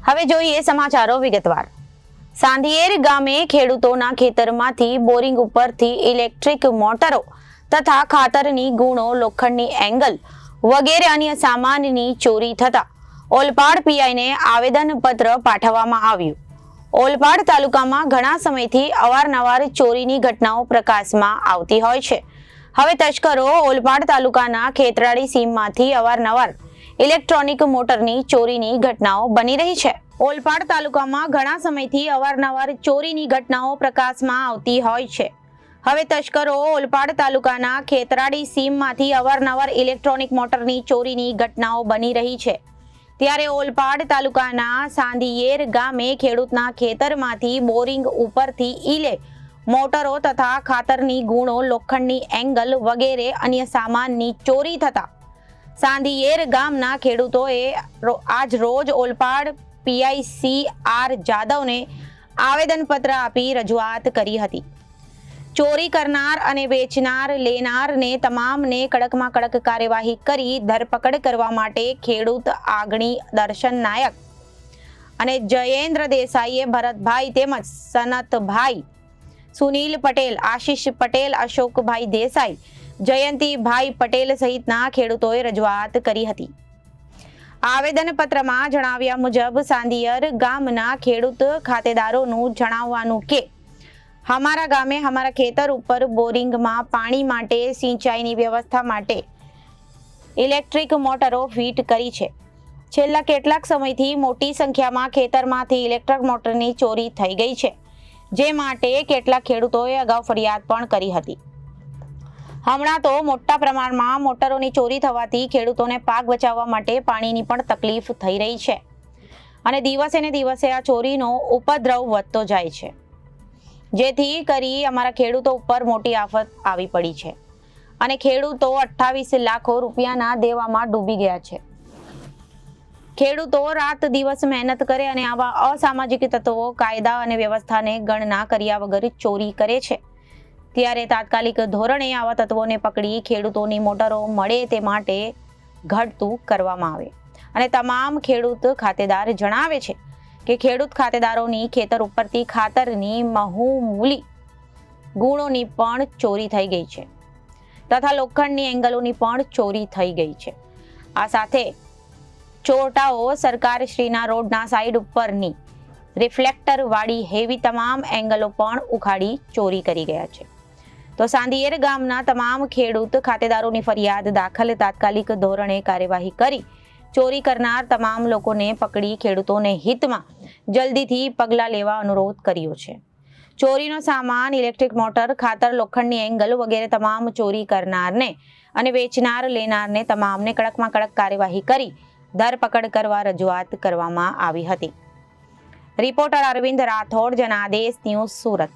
હવે જોઈએ સમાચારો વિગતવાર। સાંધિયેર ગામે ખેડૂતોના ખેતરમાંથી બોરિંગ ઉપરથી ઇલેક્ટ્રિક મોટરો તથા ખાતરની ગુણો, લોખંડની એંગલ વગેરે અન્ય સામાનની ચોરી થતા ઓલપાડ પીઆઈને આવેદનપત્ર પાઠવવામાં આવ્યું। ઓલપાડ તાલુકામાં ઘણા સમયથી અવારનવાર ચોરીની ઘટનાઓ પ્રકાશમાં આવતી હોય છે। હવે તસ્કરો ઓલપાડ તાલુકાના ખેતરાળી સીમમાંથી અવારનવાર ઇલેક્ટ્રોનિક મોટરની ચોરીની ઘટનાઓ બની રહી છે। ઓલપાડ તાલુકામાં ઘણા સમયથી અવારનવાર ચોરીની ઘટનાઓ પ્રકાશમાં આવતી હોય છે। હવે તસ્કરો ઓલપાડ તાલુકાના ખેતરાળી સીમમાંથી અવારનવાર ઇલેક્ટ્રોનિક મોટરની ચોરીની ઘટનાઓ બની રહી છે। ત્યારે ઓલપાડ તાલુકાના સાંધિયેર ગામે ખેડૂતના ખેતરમાંથી બોરિંગ ઉપરથી ઇલે મોટરો તથા ખાતરની ગુણો, લોખંડની એંગલ વગેરે અન્ય સામાનની ચોરી થતા સાંધિયેર ગામના ખેડૂતોએ આજ રોજ ઓલપાડ PICR જાદવને આવેદનપત્ર આપી રજૂઆત કરી હતી। ચોરી કરનાર અને વેચનાર લેનારને તમામને કડકમાં કડક કાર્યવાહી કરી ધરપકડ કરવા માટે ખેડૂત આગણી દર્શન નાયક અને જયેન્દ્ર દેસાઈએ ભરતભાઈ તેમજ સનતભાઈ, સુનિલ પટેલ, આશીષ પટેલ, અશોકભાઈ દેસાઈ, જયંતિભાઈ પટેલ સહિતના ખેડૂતોએ રજૂઆત કરી હતી। આવેદનપત્રમાં જણાવ્યા મુજબ સાંધિયેર ગામના ખેડૂત ખાતેદારોનું જણાવવાનું કે हमारा गामे हमारा खेतर ઉપર બોરિંગમાં પાણી માટે સિંચાઈની વ્યવસ્થા માટે ઇલેક્ટ્રિક મોટરો ફિટ કરી છે। છેલ્લા કેટલાક સમયથી મોટી સંખ્યામાં ખેતરમાંથી ઇલેક્ટ્રિક મોટરની ચોરી થઈ ગઈ છે, જે માટે કેટલાક ખેડૂતોએ અગાઉ ફરિયાદ પણ કરી હતી। હમણાં તો મોટા પ્રમાણમાં મોટરોની ચોરી થવાથી ખેડૂતોને પાક બચાવવા માટે પાણીની પણ તકલીફ થઈ રહી છે અને દિવસે ને દિવસે આ ચોરીનો ઉપદ્રવ વધતો જાય છે, જેથી કરી અમારા ખેડૂતો ઉપર મોટી આફત આવી પડી છે અને ખેડૂતો 28 લાખ રૂપિયાના દેવામાં ડૂબી ગયા છે। ખેડૂતો રાત દિવસ મહેનત કરે અને આવા અસામાજિક તત્વો કાયદા અને વ્યવસ્થાને ગણના કર્યા વગર ચોરી કરે છે, ત્યારે તાત્કાલિક ધોરણે આવા તત્વોને પકડી ખેડૂતોની મોટરો મળે તે માટે ઘટતું કરવામાં આવે અને તમામ ખેડૂત ખાતેદાર જણાવે છે કે ખેડૂત ખાતેદારોની ખેતર ઉપરથી ખાતરની બહુમૂલી ગુણોની પણ ચોરી થઈ ગઈ છે તથા લોખંડની એંગલોની પણ ચોરી થઈ ગઈ છે। આ સાથે ચોટાઓ સરકારશ્રીના રોડના સાઈડ ઉપરની રિફ્લેક્ટર વાળી હેવી તમામ એંગલો પણ ઉખાડી ચોરી કરી ગયા છે। તો સાંધિયેર ગામના તમામ ખેડૂત ખાતેદારોની ફરિયાદ દાખલ તાત્કાલિક ધોરણે કાર્યવાહી કરી ચોરી કરનાર તમામ લોકોને પકડી ખેડૂતોને હિતમાં જલ્દીથી પગલાં લેવા અનુરોધ કર્યો છે। ચોરીનો સામાન, ઇલેક્ટ્રિક મોટર, ખાતર, લોખંડની એંગલ વગેરે તમામ ચોરી કરનારને અને વેચનાર લેનારને તમામને કડકમાં કડક કાર્યવાહી કરી ધરપકડ કરવા રજૂઆત કરવામાં આવી હતી। Reporter Arvind Rathod, Janadesh news, Surat.